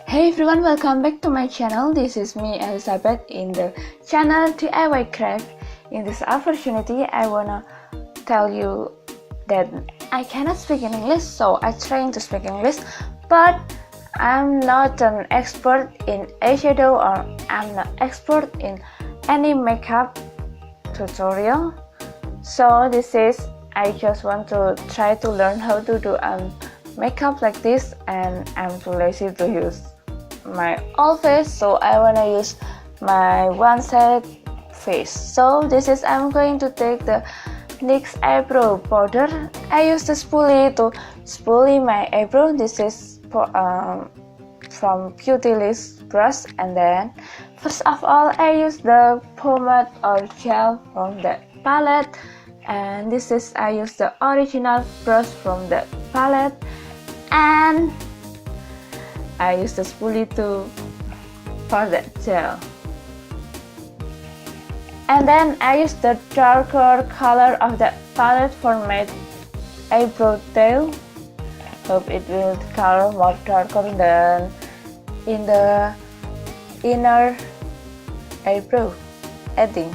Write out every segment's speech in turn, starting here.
Hey everyone, welcome back to my channel. This is me, Elizabeth, in the channel DIY Craft. In this opportunity, I wanna tell you that I cannot speak in English, so I'm trying to speak English, but I'm not an expert in eyeshadow or I'm not expert in any makeup tutorial. So I just want to try to learn how to do makeup like this, and I'm too lazy to use my old face, so I wanna use my one-sided face. So I'm going to take the NYX eyebrow powder. I use the spoolie to spoolie my eyebrow. This is from Beautylist brush, and then first of all I use the pomade or gel from the palette, and I use the original brush from the palette, and I use the spoolie for the gel, and then I use the darker color of the palette for my eyebrow tail. Hope it will color more darker than in the inner eyebrow, I think.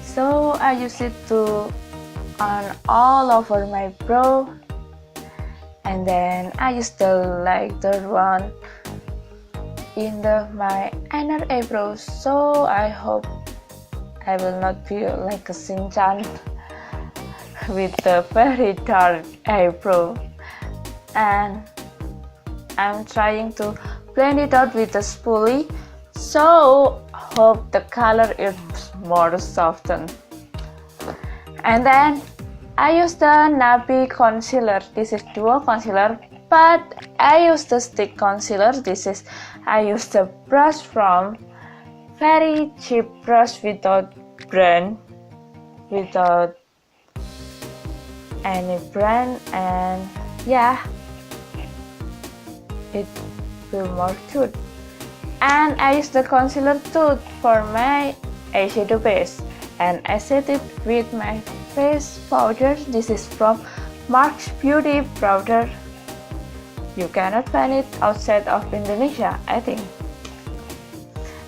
So I use it on all over my brow, and then I use the lighter one in my inner eyebrows. So I hope I will not be like a Shin-chan with the very dark eyebrow, and I'm trying to blend it out with the spoolie, so hope the color is more softened. And then I use the Nabi concealer. This is dual concealer, but I use the stick concealer. I use the brush from very cheap brush without any brand, and yeah, it will more cute. And I use the concealer tooth for my eyeshadow base, and I set it with my face powder. This is from Mark's Beauty powder. You cannot find it outside of Indonesia, I think.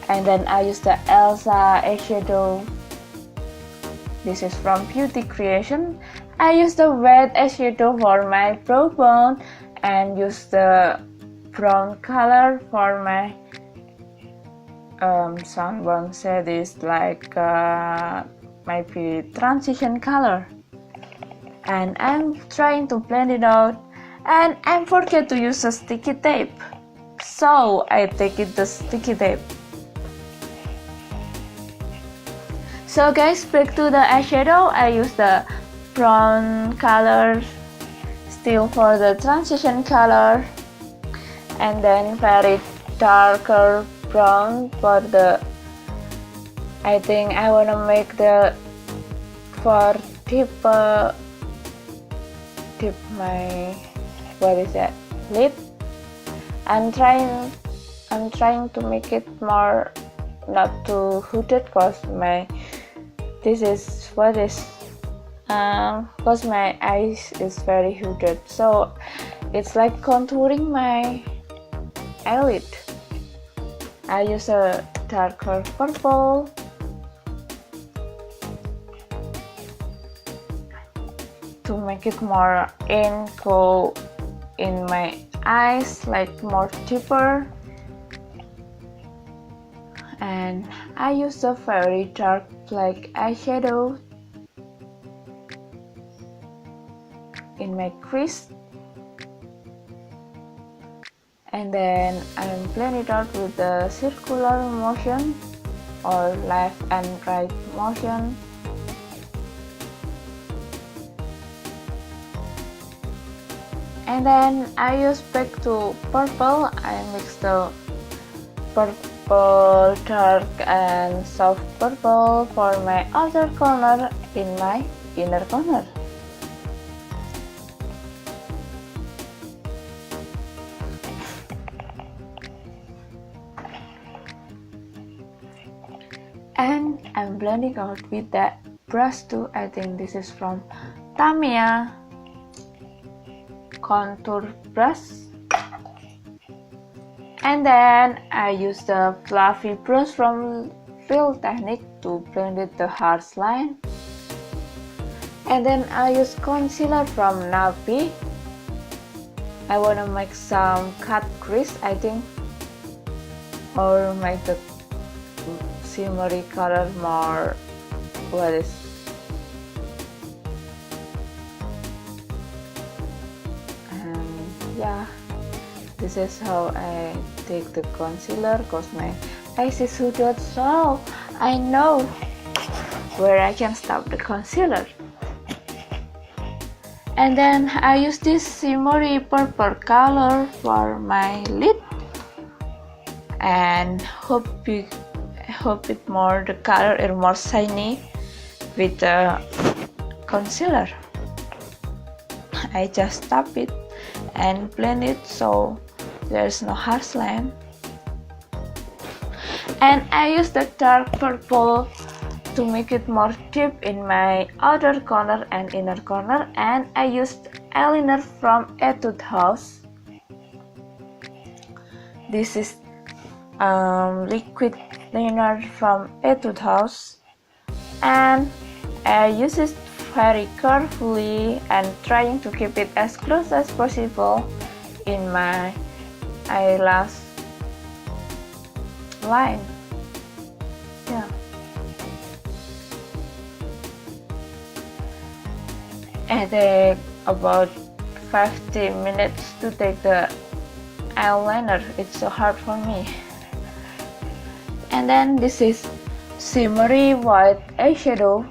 And then I use the Elsa eyeshadow. This is from Beauty Creation. I use the wet eyeshadow for my brow bone, and use the brown color for my someone said is like might be transition color, and I'm trying to blend it out, and I forget to use a sticky tape, so I take the sticky tape. So guys, back to the eyeshadow. I use the brown color still for the transition color, and then very darker brown for the, I think I wanna make the for dip my, what is that, lip. I'm trying to make it more not too hooded, cause my cause my eyes is very hooded, so it's like contouring my eyelid. I use a darker purple to make it more go in my eyes, like more deeper. And I use a very dark black eyeshadow in my crease, and then I blend it out with the circular motion or left and right motion. And then I use back to purple. I mix the purple dark and soft purple for my outer corner in my inner corner. And I'm blending out with that brush too. I think this is from Tamiya contour brush. And then I use the fluffy brush from Fill Technique to blend with the harsh line. And then I use concealer from Navi. I wanna make some cut crease, I think, or make the shimmery color more. What is? Yeah, this is how I take the concealer, cause my eyes is hooded, so I know where I can stop the concealer. And then I use this shimmery purple color for my lid, and hope it more the color is more shiny with the concealer. I just tap it and blend it so there's no harsh line. And I use the dark purple to make it more deep in my outer corner and inner corner, and I used eyeliner from Etude House. This is liquid liner from Etude House, and I use it very carefully and trying to keep it as close as possible in my eyelash line. Yeah. I take about 50 minutes to take the eyeliner. It's so hard for me. And then this is shimmery white eyeshadow.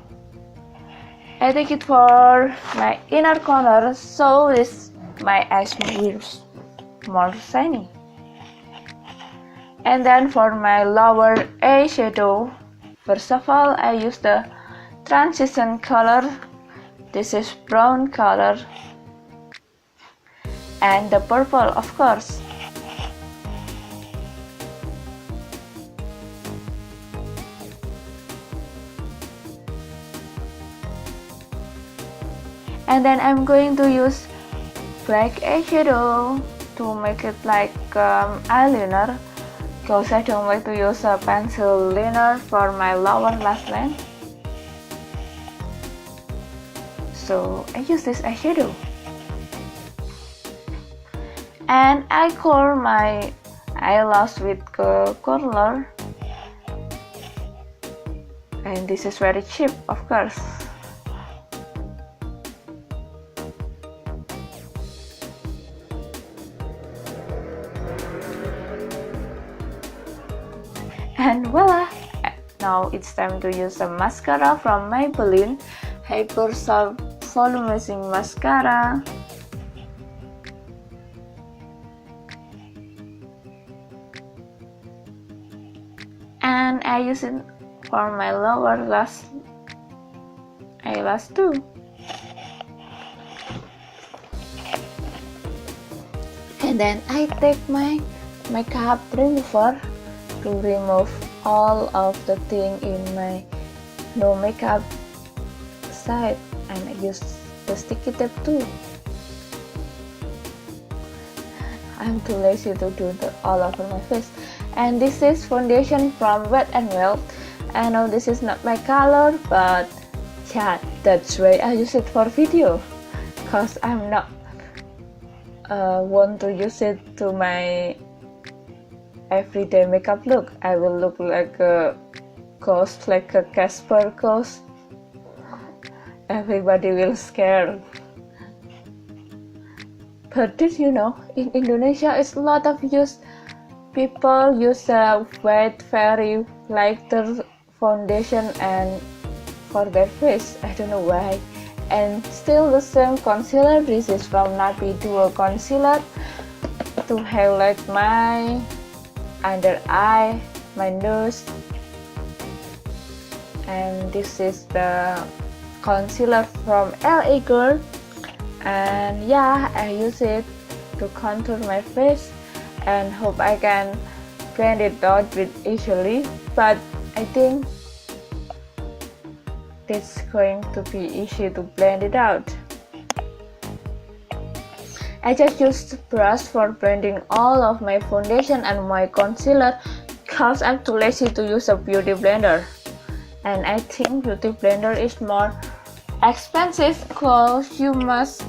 I take it for my inner corner so my eyes will be more shiny. And then for my lower eyeshadow, first of all I use the transition color. This is brown color, and the purple, of course. And then I'm going to use black eyeshadow to make it like eyeliner, because I don't like to use a pencil liner for my lower lash line. So I use this eyeshadow. And I curl my eyelash with curler. And this is very cheap, of course. And voila! Now it's time to use a mascara from Maybelline Hyper Volumizing Mascara. And I use it for my lower eyelash too. And then I take my makeup remover to remove all of the thing in my no makeup side, and I use the sticky tape too. I'm too lazy to do all over my face. And this is foundation from Wet n Wild. I know this is not my color, but yeah, that's why I use it for video, cause I'm not want to use it to my everyday makeup look. I will look like a ghost, like a Casper ghost. Everybody will scare. But did you know, in Indonesia, it's a lot of people use a white, very lighter foundation and for their face. I don't know why. And still the same concealer. This is from Navi Duo Concealer to highlight my under eye, my nose. And this is the concealer from LA Girl, and yeah, I use it to contour my face and hope I can blend it out with easily, but I think it's going to be easy to blend it out. I just used brush for blending all of my foundation and my concealer because I'm too lazy to use a beauty blender. And I think beauty blender is more expensive because you must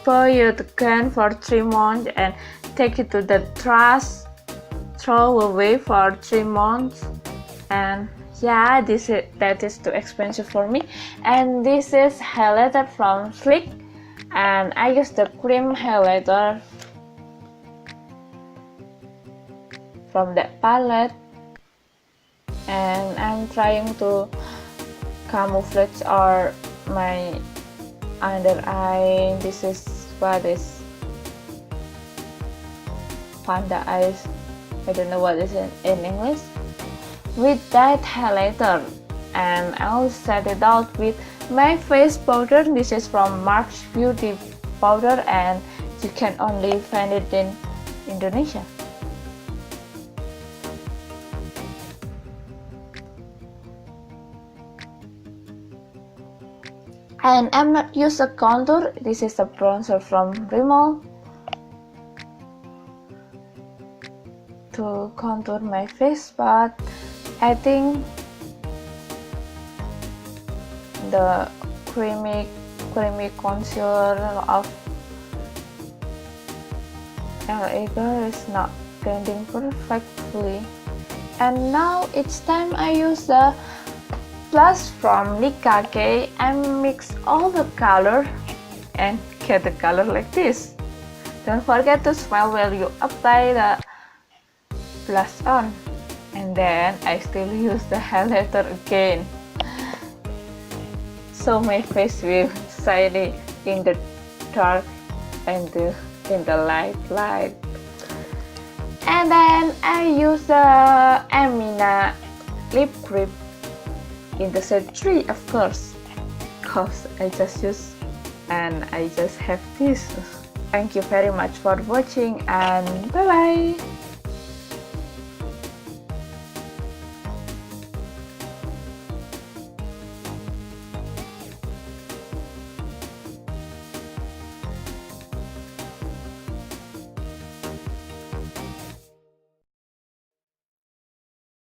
buy it again for 3 months and take it to the trash, throw away for 3 months, and yeah, that is too expensive for me. And this is highlighter from Sleek, and I use the cream highlighter from that palette, and I'm trying to camouflage or my under eye. This is what is panda eyes, I don't know what is in English, with that highlighter. And I'll set it out with my face powder. This is from Mark's Beauty powder, and you can only find it in Indonesia. And I'm not use a contour. This is a bronzer from Rimmel to contour my face, but I think the creamy concealer of LA Girl is not blending perfectly. And now it's time I use the blush from Nikake and mix all the color and get the color like this. Don't forget to smile while you apply the blush on. And then I still use the highlighter again, so my face will shiny in the dark and in the light. And then I use the Amina lip grip in the shade 3, of course, because I just use and I just have this. Thank you very much for watching, and bye bye.